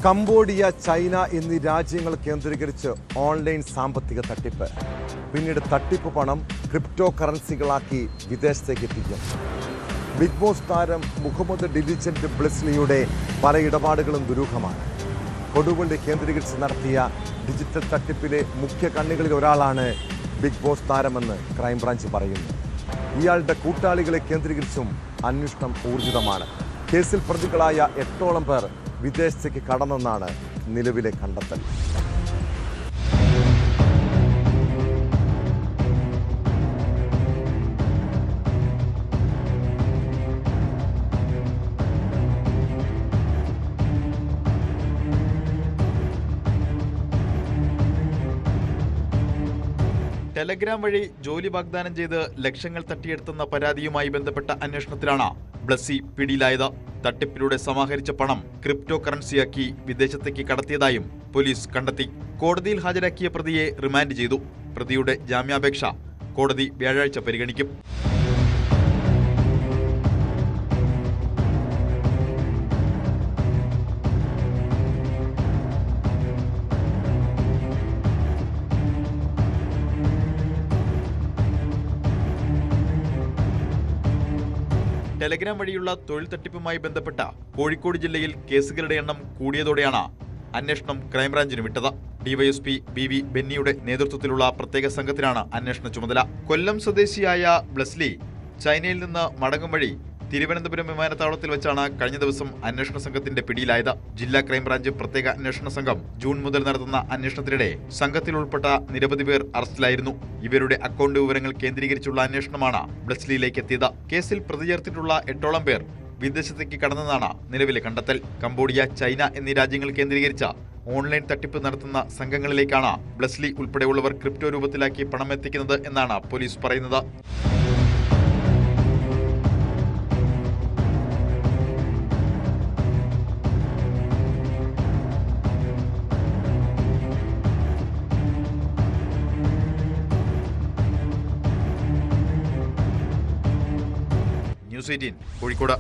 Cambodia, China എന്നീ രാജ്യങ്ങൾ കേന്ദ്രീകരിച്ച് ഓൺലൈൻ സാമ്പത്തിക തട്ടിപ്പ്. പിന്നീട് തട്ടിപ്പ് പണം ക്രിപ്റ്റോ കറൻസികളാക്കി വിദേശത്തേക്ക് എത്തിക്കും. ബിഗ് ബോസ് താരം മുഹമ്മദ് ഡിലിജന്റ് ബ്ലെസ്ലിയുടെ പല ഇടപാടുകളും ദുരൂഹമാണ്. കൊടുവള്ളി കേന്ദ്രീകരിച്ച് നടത്തിയ ഡിജിറ്റൽ തട്ടിപ്പിലെ മുഖ്യ കണ്ണികളിൽ ഒരാളാണ് ബിഗ് ബോസ് താരമെന്ന് ക്രൈംബ്രാഞ്ച് പറയുന്നു. ഇയാളുടെ കൂട്ടാളികളെ കേന്ദ്രീകരിച്ചും അന്വേഷണം ഊർജിതമാണ്. കേസിൽ പ്രതികളായ 8ഓളം പേർ വിദേശത്തേക്ക് കടന്നെന്നാണ് നിലവിലെ കണ്ടെത്തൽ. ടെലഗ്രാം വഴി ജോലി വാഗ്ദാനം ചെയ്ത് ലക്ഷങ്ങൾ തട്ടിയെടുത്തെന്ന പരാതിയുമായി ബന്ധപ്പെട്ട അന്വേഷണത്തിലാണ് ബ്ലസ്സി പിടിയിലായത്. തട്ടിപ്പിലൂടെ സമാഹരിച്ച പണം ക്രിപ്റ്റോ കറൻസിയാക്കി വിദേശത്തേക്ക് കടത്തിയതായും പോലീസ് കണ്ടെത്തി. കോടതിയിൽ ഹാജരാക്കിയ പ്രതിയെ റിമാൻഡ് ചെയ്തു. പ്രതിയുടെ ജാമ്യാപേക്ഷ കോടതി വ്യാഴാഴ്ച പരിഗണിക്കും. ടെലഗ്രാം വഴിയുള്ള തൊഴിൽ തട്ടിപ്പുമായി ബന്ധപ്പെട്ട കോഴിക്കോട് ജില്ലയിൽ കേസുകളുടെ എണ്ണം കൂടിയതോടെയാണ് അന്വേഷണം ക്രൈംബ്രാഞ്ചിന് വിട്ടത്. ഡിവൈഎസ്പി BV ബെന്നിയുടെ നേതൃത്വത്തിലുള്ള പ്രത്യേക സംഘത്തിനാണ് അന്വേഷണ ചുമതല. കൊല്ലം സ്വദേശിയായ ബ്ലെസ്ലി ചൈനയിൽ നിന്ന് മടങ്ങും വഴി തിരുവനന്തപുരം വിമാനത്താവളത്തിൽ വെച്ചാണ് കഴിഞ്ഞ ദിവസം അന്വേഷണ സംഘത്തിന്റെ പിടിയിലായത്. ജില്ലാ ക്രൈംബ്രാഞ്ച് പ്രത്യേക അന്വേഷണ സംഘം ജൂൺ മുതൽ നടത്തുന്ന അന്വേഷണത്തിനിടെ സംഘത്തിൽ ഉൾപ്പെട്ട നിരവധി പേർ അറസ്റ്റിലായിരുന്നു. ഇവരുടെ അക്കൗണ്ട് വിവരങ്ങൾ കേന്ദ്രീകരിച്ചുള്ള അന്വേഷണമാണ് ബ്ലെസ്ലിയിലേക്ക് എത്തിയത്. കേസിൽ പ്രതി ചേർത്തിട്ടുള്ള 8ഓളം പേർ വിദേശത്തേക്ക് കടന്നെന്നാണ് നിലവിലെ കണ്ടെത്തൽ. കംബോഡിയ, ചൈന എന്നീ രാജ്യങ്ങൾ കേന്ദ്രീകരിച്ച ഓൺലൈൻ തട്ടിപ്പ് നടത്തുന്ന സംഘങ്ങളിലേക്കാണ് ബ്ലെസ്ലി ഉൾപ്പെടെയുള്ളവർ ക്രിപ്റ്റോ രൂപത്തിലാക്കി പണം എത്തിക്കുന്നത് എന്നാണ് പോലീസ് പറയുന്നത്. ന്യൂസ് 18 കോഴിക്കോട്.